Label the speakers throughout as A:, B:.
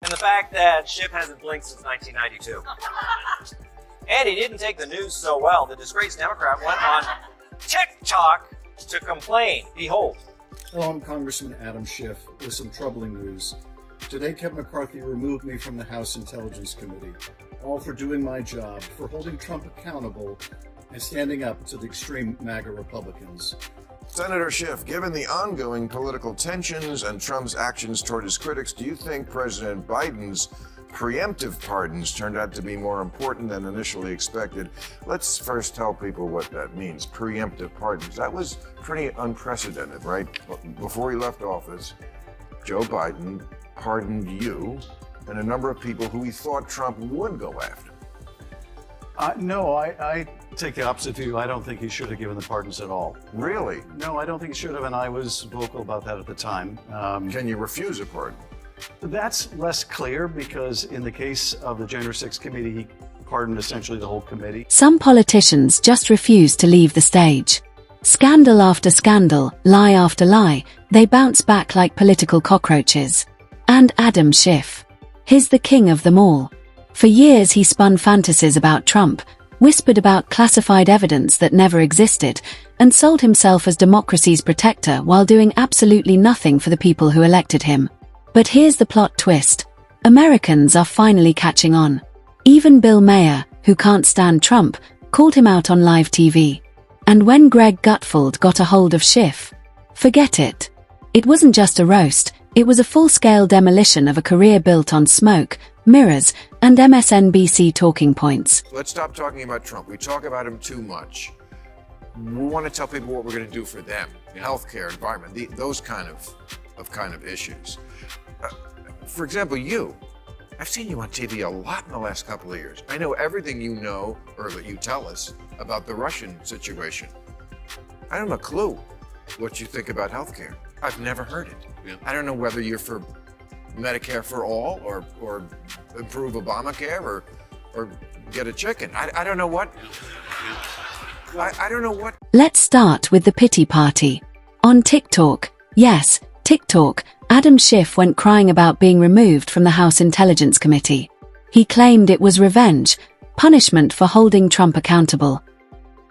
A: And the fact that Schiff hasn't blinked since 1992. And he didn't take the news so well. The disgraced Democrat went on TikTok to complain. Behold.
B: Hello, I'm Congressman Adam Schiff with some troubling news. Today, Kevin McCarthy removed me from the House Intelligence Committee, all for doing my job, for holding Trump accountable and standing up to the extreme MAGA Republicans.
C: Senator Schiff, given the ongoing political tensions and Trump's actions toward his critics, do you think President Biden's preemptive pardons turned out to be more important than initially expected? Let's first tell people what that means, preemptive pardons. That was pretty unprecedented, right? Before he left office, Joe Biden pardoned you and a number of people who he thought Trump would go after.
B: No, I take the opposite view. I don't think he should have given the pardons at all.
C: Really?
B: No, I don't think he should have, and I was vocal about that at the time.
C: Can you refuse a pardon?
B: That's less clear because in the case of the January 6th committee, he pardoned essentially the whole committee.
D: Some politicians just refuse to leave the stage. Scandal after scandal, lie after lie, they bounce back like political cockroaches. And Adam Schiff. He's the king of them all. For years he spun fantasies about Trump, whispered about classified evidence that never existed, and sold himself as democracy's protector while doing absolutely nothing for the people who elected him. But here's the plot twist. Americans are finally catching on. Even Bill Maher, who can't stand Trump, called him out on live TV. And when Greg Gutfeld got a hold of Schiff, forget it. It wasn't just a roast, it was a full-scale demolition of a career built on smoke, mirrors, and MSNBC talking points.
C: Let's stop talking about Trump. We talk about him too much. We want to tell people what we're going to do for them, healthcare, environment, those kind of issues. For example, I've seen you on TV a lot in the last couple of years. I know everything you know, or that you tell us, about the Russian situation. I don't have a clue what you think about healthcare. I've never heard it. Yeah. I don't know whether you're for Medicare for all, or improve Obamacare, or get a chicken. I don't know what. I don't know what.
D: Let's start with the pity party. On TikTok, yes, TikTok, Adam Schiff went crying about being removed from the House Intelligence Committee. He claimed it was revenge, punishment for holding Trump accountable.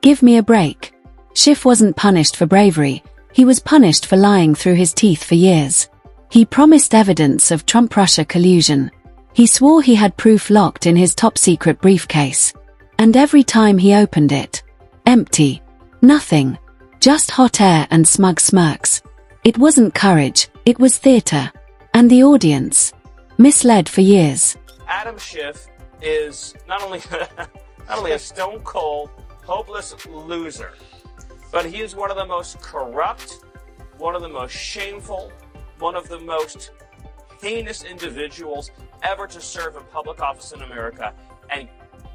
D: Give me a break. Schiff wasn't punished for bravery, he was punished for lying through his teeth for years. He promised evidence of Trump-Russia collusion. He swore he had proof locked in his top-secret briefcase. And every time he opened it, empty. Nothing. Just hot air and smug smirks. It wasn't courage, it was theater. And the audience? Misled for years.
A: Adam Schiff is not only a stone-cold, hopeless loser, but he is one of the most corrupt, one of the most shameful, one of the most heinous individuals ever to serve in public office in America. And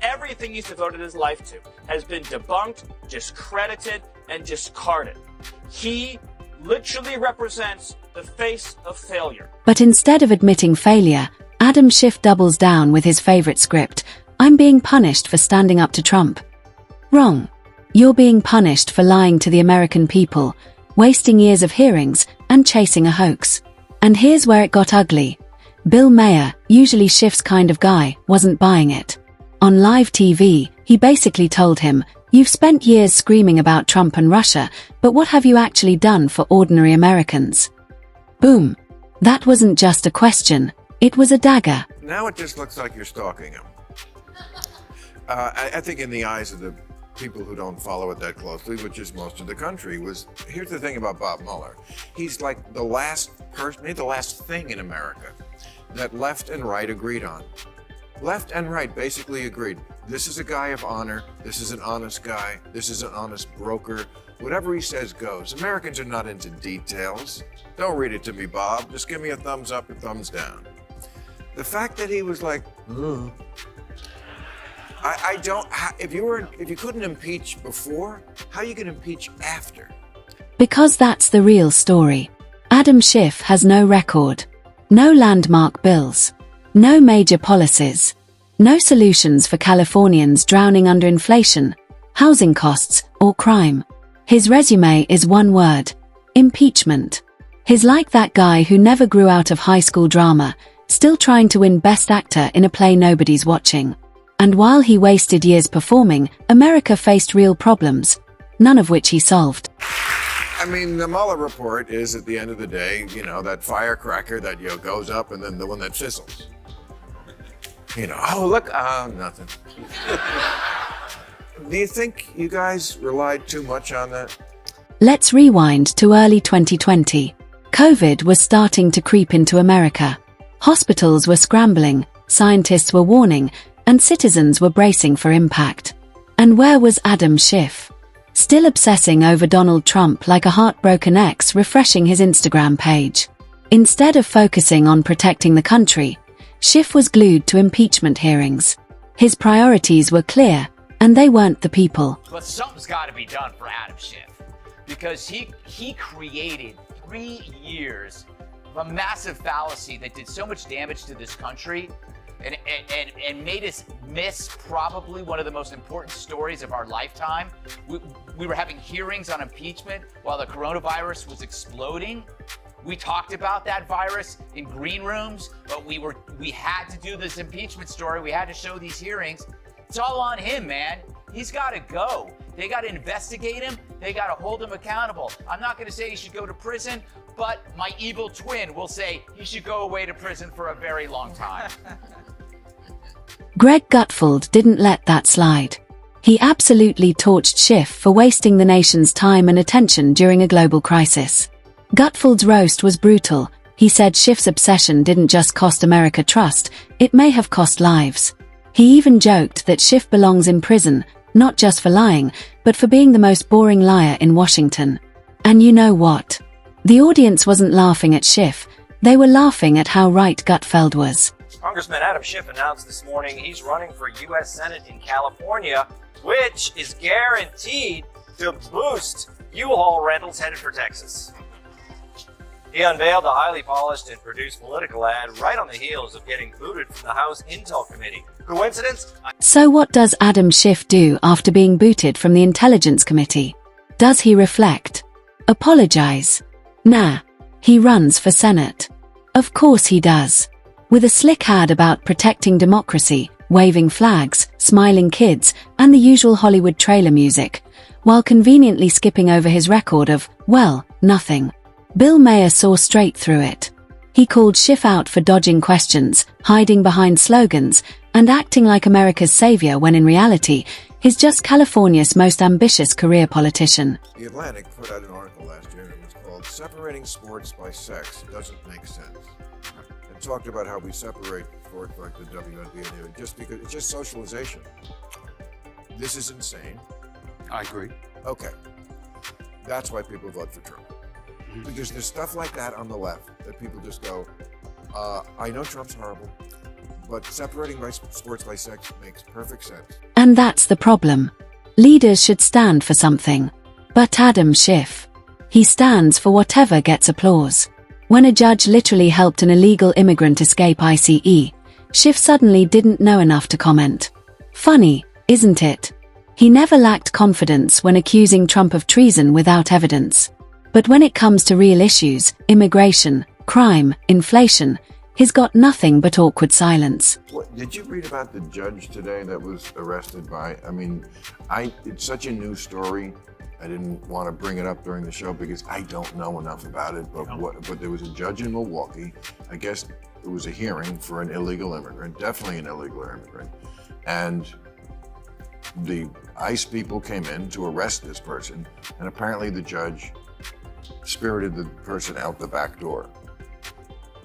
A: everything he's devoted his life to has been debunked, discredited, and discarded. He literally represents the face of failure.
D: But instead of admitting failure, Adam Schiff doubles down with his favorite script, I'm being punished for standing up to Trump. Wrong. You're being punished for lying to the American people, wasting years of hearings, and chasing a hoax. And here's where it got ugly. Bill Maher, usually Schiff's kind of guy, wasn't buying it. On live TV, he basically told him, you've spent years screaming about Trump and Russia, but what have you actually done for ordinary Americans? Boom. That wasn't just a question, it was a dagger.
C: Now it just looks like you're stalking him. I think in the eyes of the people who don't follow it that closely, which is most of the country, here's the thing about Bob Mueller. He's like the last person, maybe the last thing in America that left and right agreed on. Left and right basically agreed. This is a guy of honor. This is an honest guy. This is an honest broker. Whatever he says goes. Americans are not into details. Don't read it to me, Bob. Just give me a thumbs up or thumbs down. The fact that he was like, I don't. If you couldn't impeach before, how are you going to impeach after?
D: Because that's the real story. Adam Schiff has no record, no landmark bills, no major policies, no solutions for Californians drowning under inflation, housing costs, or crime. His resume is one word: impeachment. He's like that guy who never grew out of high school drama, still trying to win Best Actor in a play nobody's watching. And while he wasted years performing, America faced real problems, none of which he solved.
C: I mean, the Mueller report is, at the end of the day, that firecracker that, goes up and then the one that fizzles. Oh, look, nothing. Do you think you guys relied too much on that?
D: Let's rewind to early 2020. COVID was starting to creep into America. Hospitals were scrambling, scientists were warning, and citizens were bracing for impact. And where was Adam Schiff? Still obsessing over Donald Trump like a heartbroken ex refreshing his Instagram page. Instead of focusing on protecting the country, Schiff was glued to impeachment hearings. His priorities were clear, and they weren't the people.
E: But something's got to be done for Adam Schiff, because he created 3 years of a massive fallacy that did so much damage to this country and made us miss probably one of the most important stories of our lifetime. We were having hearings on impeachment while the coronavirus was exploding. We talked about that virus in green rooms, but we had to do this impeachment story. We had to show these hearings. It's all on him, man. He's got to go. They got to investigate him. They got to hold him accountable. I'm not going to say he should go to prison, but my evil twin will say he should go away to prison for a very long time.
D: Greg Gutfeld didn't let that slide. He absolutely torched Schiff for wasting the nation's time and attention during a global crisis. Gutfeld's roast was brutal. He said Schiff's obsession didn't just cost America trust, it may have cost lives. He even joked that Schiff belongs in prison, not just for lying, but for being the most boring liar in Washington. And you know what? The audience wasn't laughing at Schiff, they were laughing at how right Gutfeld was.
F: Congressman Adam Schiff announced this morning he's running for U.S. Senate in California, which is guaranteed to boost U-Haul rentals headed for Texas. He unveiled a highly polished and produced political ad right on the heels of getting booted from the House Intel Committee. Coincidence?
D: So what does Adam Schiff do after being booted from the Intelligence Committee? Does he reflect? Apologize? Nah. He runs for Senate. Of course he does. With a slick ad about protecting democracy, waving flags, smiling kids, and the usual Hollywood trailer music, while conveniently skipping over his record of, well, nothing. Bill Maher saw straight through it. He called Schiff out for dodging questions, hiding behind slogans, and acting like America's savior when in reality, he's just California's most ambitious career politician.
C: The Atlantic put out an article last year, and it was called "Separating Sports by Sex Doesn't Make Sense." And talked about how we separate sports like the WNBA just because it's just socialization. This is insane.
G: I agree.
C: Okay. That's why people vote for Trump. Because there's stuff like that on the left that people just go, I know Trump's horrible, but separating sports by sex makes perfect sense.
D: And that's the problem. Leaders should stand for something. But Adam Schiff, he stands for whatever gets applause. When a judge literally helped an illegal immigrant escape ICE, Schiff suddenly didn't know enough to comment. Funny, isn't it? He never lacked confidence when accusing Trump of treason without evidence. But when it comes to real issues, immigration, crime, inflation, he's got nothing but awkward silence.
C: What, did you read about the judge today that was arrested by, it's such a new story. I didn't want to bring it up during the show because I don't know enough about it, but there was a judge in Milwaukee. I guess it was a hearing for an illegal immigrant, definitely an illegal immigrant. And the ICE people came in to arrest this person, and apparently the judge spirited the person out the back door.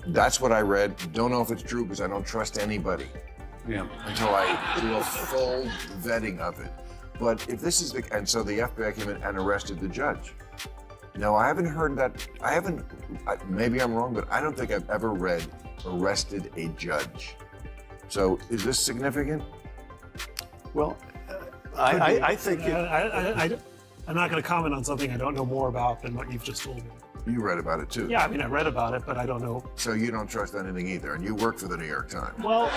C: That's what I read. Don't know if it's true because I don't trust anybody until I do a full vetting of it. But if this is and so the FBI came in and arrested the judge. Now, I haven't heard that, maybe I'm wrong, but I don't think I've ever read arrested a judge. So is this significant?
G: Well, I think I'm not going to comment on something I don't know more about than what you've just told me.
C: You read about it too.
G: Yeah, I read about it, but I don't know.
C: So you don't trust anything either, and you work for the New York Times.
G: Well.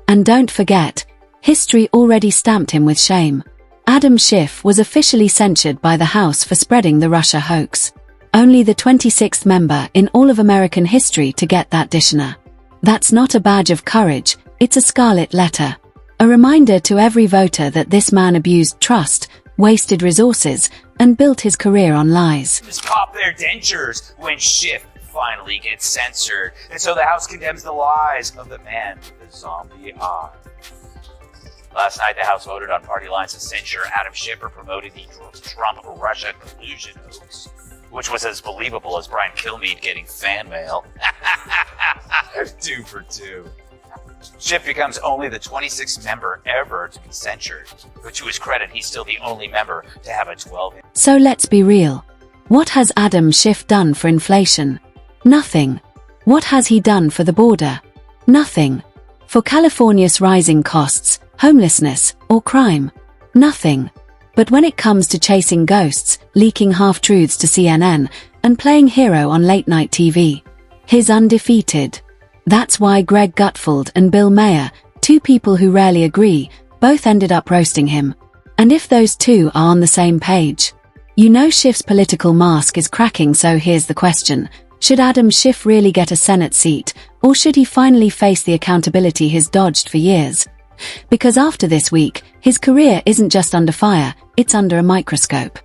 D: And don't forget, history already stamped him with shame. Adam Schiff was officially censured by the House for spreading the Russia hoax. Only the 26th member in all of American history to get that dishonor. That's not a badge of courage, it's a scarlet letter. A reminder to every voter that this man abused trust, wasted resources, and built his career on lies.
E: Just pop their dentures when Schiff finally gets censored. And so the House condemns the lies of the man with the zombie eye. Last night, the House voted on party lines to censure Adam Schiff for promoting the Trump-Russia collusion hoax, which was as believable as Brian Kilmeade getting fan mail. 2 for 2. Schiff becomes only the 26th member ever to be censured, but to his credit, he's still the only member to have a 12.
D: So let's be real. What has Adam Schiff done for inflation? Nothing. What has he done for the border? Nothing. For California's rising costs, homelessness, or crime? Nothing. But when it comes to chasing ghosts, leaking half-truths to CNN, and playing hero on late-night TV, he's undefeated. That's why Greg Gutfeld and Bill Maher, 2 people who rarely agree, both ended up roasting him. And if those 2 are on the same page, you know Schiff's political mask is cracking. So here's the question. Should Adam Schiff really get a Senate seat, or should he finally face the accountability he's dodged for years? Because after this week, his career isn't just under fire, it's under a microscope.